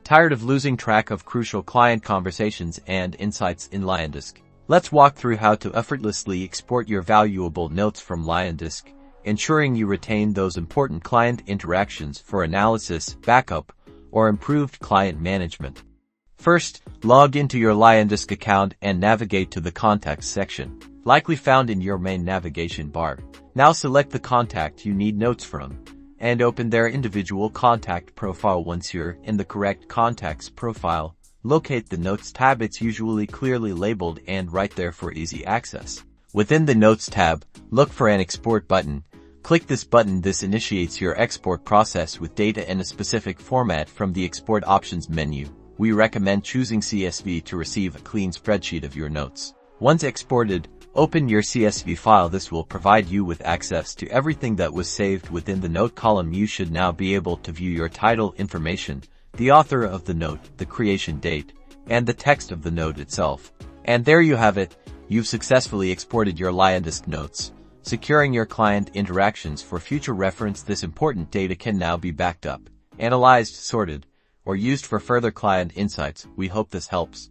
Tired of losing track of crucial client conversations and insights in Liondesk? Let's walk through how to effortlessly export your valuable notes from Liondesk, ensuring you retain those important client interactions for analysis, backup, or improved client management. First, log into your Liondesk account and navigate to the Contacts section, likely found in your main navigation bar. Now select the contact you need notes from, and open their individual contact profile. Once you're in the correct contact's profile, locate the Notes tab. It's usually clearly labeled and right there for easy access. Within the Notes tab, look for an Export button. Click this button. This initiates your export process with data in a specific format from the Export Options menu. We recommend choosing CSV to receive a clean spreadsheet of your notes. Once exported, open your CSV file. This will provide you with access to everything that was saved within the note column. You should now be able to view your title information, the author of the note, the creation date, and the text of the note itself. And there you have it. You've successfully exported your Liondesk notes, securing your client interactions for future reference. This important data can now be backed up, analyzed, sorted, or used for further client insights. We hope this helps.